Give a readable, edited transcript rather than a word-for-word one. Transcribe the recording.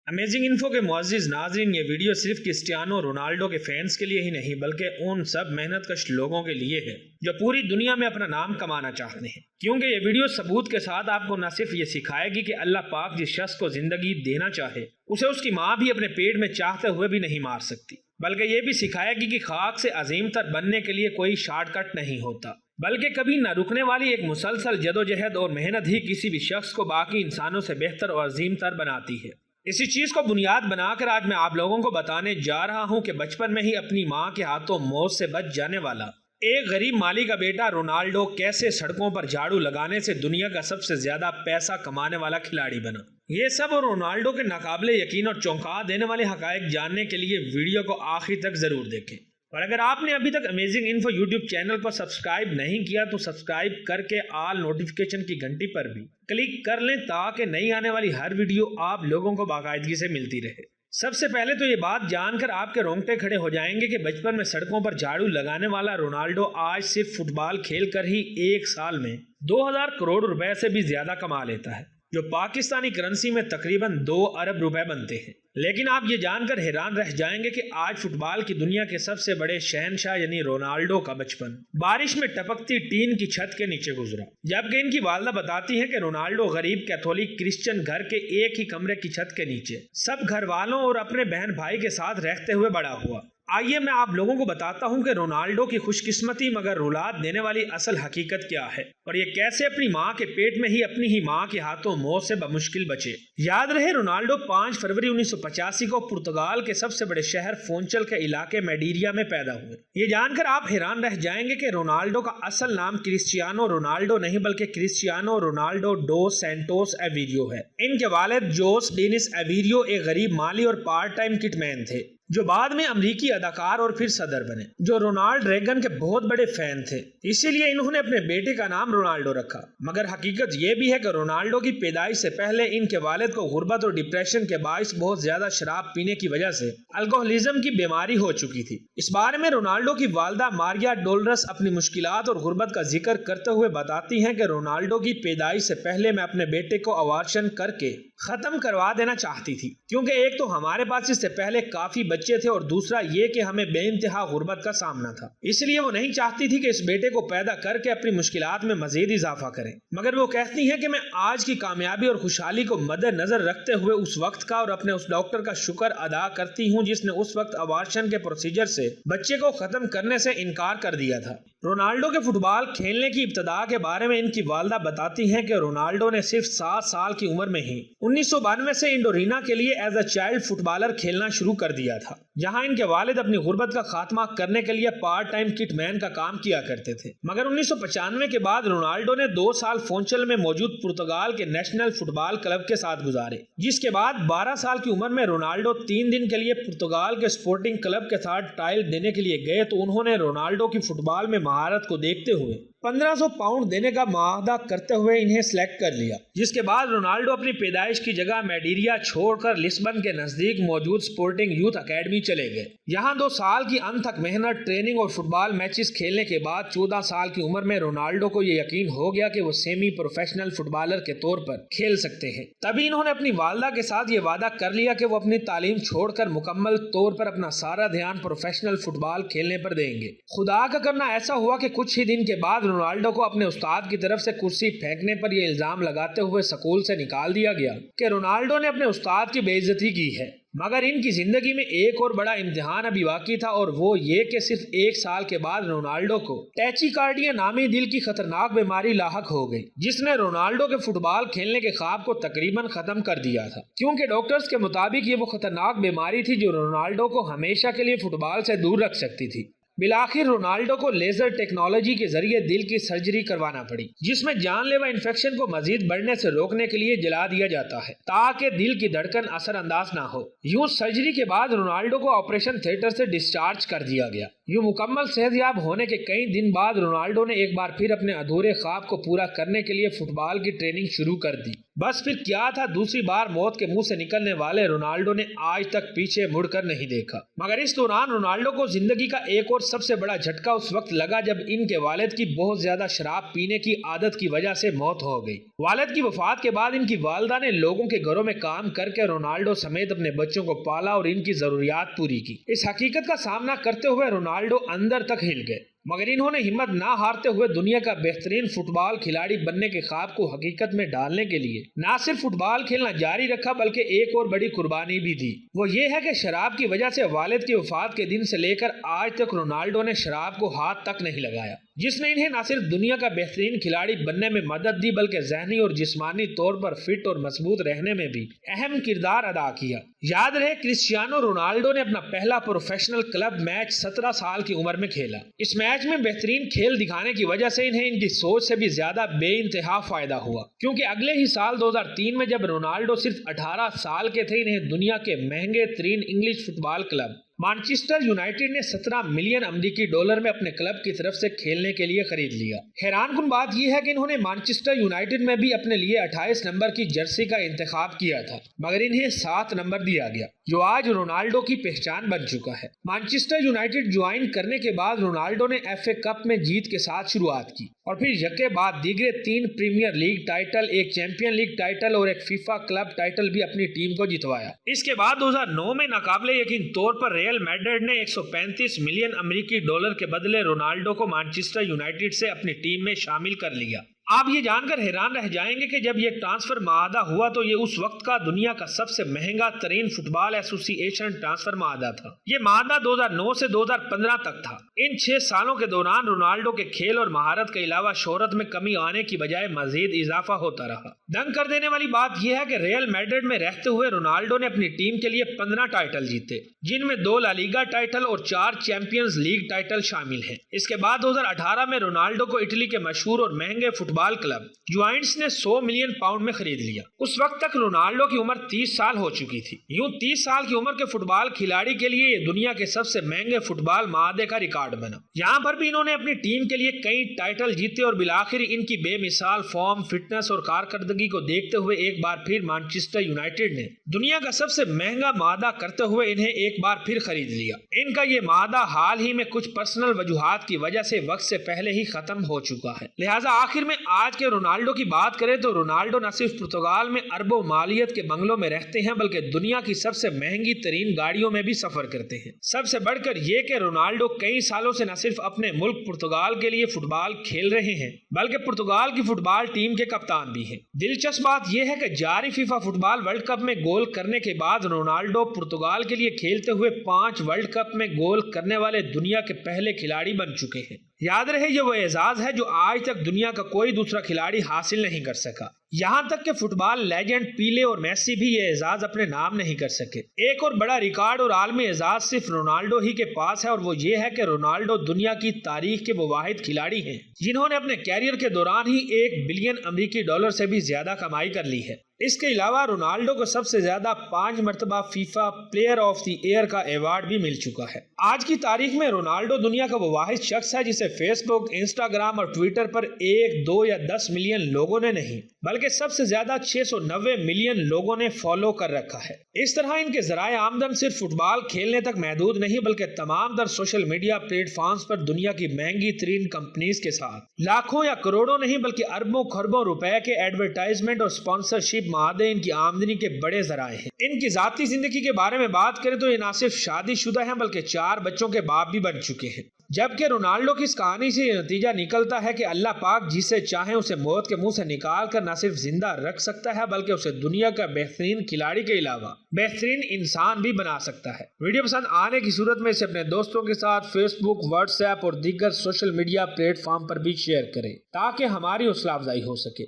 Amazing info کے معزز ناظرین، یہ ویڈیو صرف کرسٹیانو رونالڈو کے فینس کے لیے ہی نہیں بلکہ ان سب محنت کش لوگوں کے لیے ہے جو پوری دنیا میں اپنا نام کمانا چاہتے ہیں، کیونکہ یہ ویڈیو ثبوت کے ساتھ آپ کو نہ صرف یہ سکھائے گی کہ اللہ پاک جس شخص کو زندگی دینا چاہے اسے اس کی ماں بھی اپنے پیٹ میں چاہتے ہوئے بھی نہیں مار سکتی، بلکہ یہ بھی سکھائے گی کہ خاک سے عظیم تر بننے کے لیے کوئی شارٹ کٹ نہیں ہوتا، بلکہ کبھی نہ رکنے والی ایک مسلسل جدوجہد اور محنت ہی کسی بھی شخص کو باقی انسانوں سے بہتر اور عظیم تر بناتی ہے۔ اسی چیز کو بنیاد بنا کر آج میں آپ لوگوں کو بتانے جا رہا ہوں کہ بچپن میں ہی اپنی ماں کے ہاتھوں موت سے بچ جانے والا ایک غریب مالی کا بیٹا رونالڈو کیسے سڑکوں پر جھاڑو لگانے سے دنیا کا سب سے زیادہ پیسہ کمانے والا کھلاڑی بنا۔ یہ سب اور رونالڈو کے ناقابل یقین اور چونکا دینے والے حقائق جاننے کے لیے ویڈیو کو آخر تک ضرور دیکھیں، اور اگر آپ نے ابھی تک امیزنگ انفو یوٹیوب چینل کو سبسکرائب نہیں کیا تو سبسکرائب کر کے آل نوٹیفیکیشن کی گھنٹی پر بھی کلک کر لیں تاکہ نئی آنے والی ہر ویڈیو آپ لوگوں کو باقاعدگی سے ملتی رہے۔ سب سے پہلے تو یہ بات جان کر آپ کے رونگٹے کھڑے ہو جائیں گے کہ بچپن میں سڑکوں پر جھاڑو لگانے والا رونالڈو آج صرف فٹ بال کھیل کر ہی ایک سال میں 2000 کروڑ روپے سے بھی زیادہ کما لیتا ہے، جو پاکستانی کرنسی میں تقریباً 2 ارب روپے بنتے ہیں۔ لیکن آپ یہ جان کر حیران رہ جائیں گے کہ آج فٹ بال کی دنیا کے سب سے بڑے شہنشاہ یعنی رونالڈو کا بچپن بارش میں ٹپکتی ٹین کی چھت کے نیچے گزرا، جبکہ ان کی والدہ بتاتی ہیں کہ رونالڈو غریب کیتھولک کرسچن گھر کے ایک ہی کمرے کی چھت کے نیچے سب گھر والوں اور اپنے بہن بھائی کے ساتھ رہتے ہوئے بڑا ہوا۔ آئیے میں آپ لوگوں کو بتاتا ہوں کہ رونالڈو کی خوش قسمتی مگر رولاد دینے والی اصل حقیقت کیا ہے، اور یہ کیسے اپنی ماں کے پیٹ میں ہی اپنی ہی ماں کے ہاتھوں موت سے بمشکل بچے۔ یاد رہے رونالڈو 5 فروری 1985 کو پرتگال کے سب سے بڑے شہر فونچل کے علاقے میڈیریا میں پیدا ہوئے۔ یہ جان کر آپ حیران رہ جائیں گے کہ رونالڈو کا اصل نام کرسچیانو رونالڈو نہیں بلکہ کرسچیانو رونالڈو ڈوس سینٹوس ایویریو ہے۔ ان کے والد جوس ڈینس ایویریو ایک غریب مالی اور پارٹ ٹائم کٹ مین تھے جو بعد میں امریکی اداکار اور پھر صدر بنے، جو رونالڈ ریگن کے بہت بڑے فین تھے، اسی لیے انہوں نے اپنے بیٹے کا نام رونالڈو رکھا۔ مگر حقیقت یہ بھی ہے کہ رونالڈو کی پیدائش سے پہلے ان کے والد کو غربت اور ڈپریشن کے باعث بہت زیادہ شراب پینے کی وجہ سے الکوہلزم کی بیماری ہو چکی تھی۔ اس بارے میں رونالڈو کی والدہ ماریا ڈولرس اپنی مشکلات اور غربت کا ذکر کرتے ہوئے بتاتی ہیں کہ رونالڈو کی پیدائش سے پہلے میں اپنے بیٹے کو ابارشن کر کے ختم کروا دینا چاہتی تھی، کیونکہ ایک تو ہمارے پاس اس سے پہلے کافی بچے تھے اور دوسرا یہ کہ ہمیں بے انتہا غربت کا سامنا تھا، اس لیے وہ نہیں چاہتی تھی کہ اس بیٹے کو پیدا کر کے اپنی مشکلات میں مزید اضافہ کریں۔ مگر وہ کہتی ہیں کہ میں آج کی کامیابی اور خوشحالی کو مد نظر رکھتے ہوئے اس وقت کا اور اپنے اس ڈاکٹر کا شکر ادا کرتی ہوں جس نے اس وقت ابارشن کے پروسیجر سے بچے کو ختم کرنے سے انکار کر دیا تھا۔ رونالڈو کے فٹ بال کھیلنے کی ابتدا کے بارے میں ان کی والدہ بتاتی ہیں کہ رونالڈو نے صرف 7 سال کی عمر میں ہی 1992 سے انڈورینا کے لیے as a child footballer کھیلنا شروع کر دیا تھا، جہاں ان کے والد اپنی غربت کا خاتمہ کرنے کے لیے پارٹ ٹائم کٹ مین کا کام کیا کرتے تھے۔ مگر 1995 کے بعد رونالڈو نے 2 سال فونچل میں موجود پرتگال کے نیشنل فٹ بال کلب کے ساتھ گزارے، جس کے بعد 12 سال کی عمر میں رونالڈو 3 دن کے لیے پرتگال کے سپورٹنگ کلب کے ساتھ ٹرائل دینے کے لیے گئے تو انہوں نے رونالڈو کی فٹ بال میں مہارت کو دیکھتے ہوئے 1500 پاؤنڈ دینے کا معاہدہ کرتے ہوئے انہیں سلیکٹ کر لیا، جس کے بعد رونالڈو اپنی پیدائش کی جگہ میڈیریا چھوڑ کر لسبن کے نزدیک موجود سپورٹنگ یوتھ اکیڈمی چلے گئے۔ یہاں 2 سال کی انتھک محنت، ٹریننگ اور فٹ بال میچز کھیلنے کے بعد 14 سال کی عمر میں رونالڈو کو یہ یقین ہو گیا کہ وہ سیمی پروفیشنل فٹ بالر کے طور پر کھیل سکتے ہیں۔ تبھی انہوں نے اپنی والدہ کے ساتھ یہ وعدہ کر لیا کہ وہ اپنی تعلیم چھوڑ کر مکمل طور پر اپنا سارا دھیان پروفیشنل فٹ بال کھیلنے پر دیں گے۔ خدا کا کرنا ایسا ہوا کہ کچھ ہی دن کے بعد رونالڈو کو اپنے استاد کی طرف سے کرسی پھینکنے پر یہ الزام لگاتے ہوئے سکول سے نکال دیا گیا کہ رونالڈو نے اپنے استاد کی بے عزتی کی ہے۔ مگر ان کی زندگی میں ایک اور بڑا امتحان ابھی باقی تھا، اور وہ یہ کہ صرف 1 سال کے بعد رونالڈو کو ٹیچیکارڈیا نامی دل کی خطرناک بیماری لاحق ہو گئی، جس نے رونالڈو کے فٹ بال کھیلنے کے خواب کو تقریباً ختم کر دیا تھا، کیونکہ ڈاکٹرز کے مطابق یہ وہ خطرناک بیماری تھی جو رونالڈو کو ہمیشہ کے لیے فٹ بال سے دور رکھ سکتی تھی۔ بالآخر رونالڈو کو لیزر ٹیکنالوجی کے ذریعے دل کی سرجری کروانا پڑی، جس میں جان لیوا انفیکشن کو مزید بڑھنے سے روکنے کے لیے جلا دیا جاتا ہے تاکہ دل کی دھڑکن اثر انداز نہ ہو۔ یوں سرجری کے بعد رونالڈو کو آپریشن تھیٹر سے ڈسچارج کر دیا گیا۔ یوں مکمل صحت یاب ہونے کے کئی دن بعد رونالڈو نے ایک بار پھر اپنے ادھورے خواب کو پورا کرنے کے لیے فٹ بال کی ٹریننگ شروع کر دی۔ بس پھر کیا تھا، دوسری بار موت کے منہ سے نکلنے والے رونالڈو نے آج تک پیچھے مڑ کر نہیں دیکھا۔ مگر اس دوران رونالڈو کو زندگی کا ایک اور سب سے بڑا جھٹکا اس وقت لگا جب ان کے والد کی بہت زیادہ شراب پینے کی عادت کی وجہ سے موت ہو گئی۔ والد کی وفات کے بعد ان کی والدہ نے لوگوں کے گھروں میں کام کر کے رونالڈو سمیت اپنے بچوں کو پالا اور ان کی ضروریات پوری کی۔ اس حقیقت کا سامنا کرتے ہوئے رونالڈو اندر تک ہل گئے، مگر انہوں نے ہمت نہ ہارتے ہوئے دنیا کا بہترین فٹ بال کھلاڑی بننے کے خواب کو حقیقت میں ڈالنے کے لیے نہ صرف فٹ بال کھیلنا جاری رکھا بلکہ ایک اور بڑی قربانی بھی دی۔ وہ یہ ہے کہ شراب کی وجہ سے والد کی وفات کے دن سے لے کر آج تک رونالڈو نے شراب کو ہاتھ تک نہیں لگایا، جس نے انہیں نہ صرف دنیا کا بہترین کھلاڑی بننے میں مدد دی بلکہ ذہنی اور جسمانی طور پر فٹ اور مضبوط رہنے میں بھی اہم کردار ادا کیا۔ یاد رہے، کرسٹیانو رونالڈو نے اپنا پہلا پروفیشنل کلب میچ 17 سال کی عمر میں کھیلا۔ اس میچ میں بہترین کھیل دکھانے کی وجہ سے انہیں ان کی سوچ سے بھی زیادہ بے انتہا فائدہ ہوا، کیونکہ اگلے ہی سال 2003 میں جب رونالڈو صرف 18 سال کے تھے، انہیں دنیا کے مہنگے ترین انگلش فٹ بال کلب مانچسٹر یونائیٹڈ نے 17 ملین امریکی ڈالر میں اپنے کلب کی طرف سے کھیلنے کے لیے خرید لیا۔ حیران کن بات یہ ہے کہ انہوں نے مانچسٹر یونائیٹڈ میں بھی اپنے لیے 28 نمبر کی جرسی کا انتخاب کیا تھا، مگر انہیں 7 نمبر دیا گیا، جو آج رونالڈو کی پہچان بن چکا ہے۔ مانچسٹر یونائیٹڈ جوائن کرنے کے بعد رونالڈو نے ایف اے کپ میں جیت کے ساتھ شروعات کی اور پھر یکے بعد دیگرے 3 پریمیئر لیگ ٹائٹل، ایک چیمپئن لیگ ٹائٹل اور ایک فیفا کلب ٹائٹل بھی اپنی ٹیم کو جتوایا۔ اس کے بعد 2009 میں ناقابل یقین طور پر ریئل میڈرڈ نے 135 ملین امریکی ڈالر کے بدلے رونالڈو کو مانچسٹر یونائیٹڈ سے اپنی ٹیم میں شامل کر لیا۔ آپ یہ جان کر حیران رہ جائیں گے کہ جب یہ ٹرانسفر معاہدہ ہوا تو یہ اس وقت کا دنیا کا سب سے مہنگا ترین فٹ بال ایسوسی ایشن ٹرانسفر معاہدہ تھا۔ یہ معاہدہ 2009 سے 2015 تک تھا۔ ان 6 سالوں کے دوران رونالڈو کے کھیل اور مہارت کے علاوہ شہرت میں کمی آنے کی بجائے مزید اضافہ ہوتا رہا۔ دنگ کر دینے والی بات یہ ہے کہ ریئل میڈرڈ میں رہتے ہوئے رونالڈو نے اپنی ٹیم کے لیے 15 ٹائٹل جیتے، جن میں 2 لا لیگا ٹائٹل اور 4 چیمپئنز لیگ ٹائٹل شامل ہیں۔ اس کے بعد 2018 میں رونالڈو کو اٹلی کے مشہور اور مہنگے فٹ بال کلب جوائنٹس نے 100 ملین پاؤنڈ میں خرید لیا۔ اس وقت تک رونالڈو کی عمر 30 سال ہو چکی تھی۔ یوں 30 سال کی عمر کے فٹ بال کھلاڑی کے لیے یہ دنیا کے سب سے مہنگے فٹ بال معاہدے کا ریکارڈ بنا۔ یہاں پر بھی انہوں نے اپنی ٹیم کے لیے کئی ٹائٹل جیتے اور بالآخر ان کی بے مثال فارم، فٹنس اور کارکردگی کو دیکھتے ہوئے ایک بار پھر مانچسٹر یونائیٹڈ نے دنیا کا سب سے مہنگا معاہدہ کرتے ہوئے انہیں ایک بار پھر خرید لیا۔ ان کا یہ معاہدہ حال ہی میں کچھ پرسنل وجوہات کی وجہ سے وقت سے پہلے ہی ختم ہو چکا ہے، لہٰذا آخر میں آج کے رونالڈو کی بات کریں تو رونالڈو نہ صرف پرتگال میں اربوں مالیت کے بنگلوں میں رہتے ہیں بلکہ دنیا کی سب سے مہنگی ترین گاڑیوں میں بھی سفر کرتے ہیں۔ سب سے بڑھ کر یہ کہ رونالڈو کئی سالوں سے نہ صرف اپنے ملک پرتگال کے لیے فٹ بال کھیل رہے ہیں بلکہ پرتگال کی فٹ بال ٹیم کے کپتان بھی ہیں۔ دلچسپ بات یہ ہے کہ جاری فیفا فٹ بال ورلڈ کپ میں گول کرنے کے بعد رونالڈو پرتگال کے لیے کھیلتے ہوئے 5 ورلڈ کپ میں گول کرنے والے دنیا کے پہلے کھلاڑی بن چکے ہیں۔ یاد رہے، یہ وہ اعزاز ہے جو آج تک دنیا کا کوئی دوسرا کھلاڑی حاصل نہیں کر سکا۔ یہاں تک کہ فٹ بال لیجنڈ پیلے اور میسی بھی یہ اعزاز اپنے نام نہیں کر سکے۔ ایک اور بڑا ریکارڈ اور عالمی اعزاز صرف رونالڈو ہی کے پاس ہے اور وہ یہ ہے کہ رونالڈو دنیا کی تاریخ کے وہ واحد کھلاڑی ہیں جنہوں نے اپنے کیریئر کے دوران ہی 1 بلین امریکی ڈالر سے بھی زیادہ کمائی کر لی ہے۔ اس کے علاوہ رونالڈو کو سب سے زیادہ 5 مرتبہ FIFA player of the year کا ایوارڈ بھی مل چکا ہے۔ آج کی تاریخ میں رونالڈو دنیا کا وہ واحد شخص ہے جسے فیس بک، انسٹاگرام اور ٹویٹر پر 1، 2 یا 10 ملین لوگوں نے نہیں بلکہ سب سے زیادہ 690 ملین لوگوں نے فالو کر رکھا ہے۔ اس طرح ان کے ذرائع آمدن صرف فٹ بال کھیلنے تک محدود نہیں بلکہ تمام در سوشل میڈیا پلیٹ فارمز پر دنیا کی مہنگی ترین کمپنیز کے ساتھ لاکھوں یا کروڑوں نہیں بلکہ اربوں خربوں روپے کے ایڈورٹائزمنٹ اور سپانسرشپ معاہدے ان کی آمدنی کے بڑے ذرائع ہیں۔ ان کی ذاتی زندگی کے بارے میں بات کریں تو یہ نہ صرف شادی شدہ ہیں بلکہ 4 بچوں کے باپ بھی بن چکے ہیں۔ جبکہ رونالڈو کی اس کہانی سے یہ نتیجہ نکلتا ہے کہ اللہ پاک جسے چاہے اسے موت کے منہ سے نکال کر نہ صرف زندہ رکھ سکتا ہے بلکہ اسے دنیا کا بہترین کھلاڑی کے علاوہ بہترین انسان بھی بنا سکتا ہے۔ ویڈیو پسند آنے کی صورت میں اسے اپنے دوستوں کے ساتھ فیس بک، واٹس ایپ اور دیگر سوشل میڈیا پلیٹ فارم پر بھی شیئر کریں تاکہ ہماری حوصلہ افزائی ہو سکے۔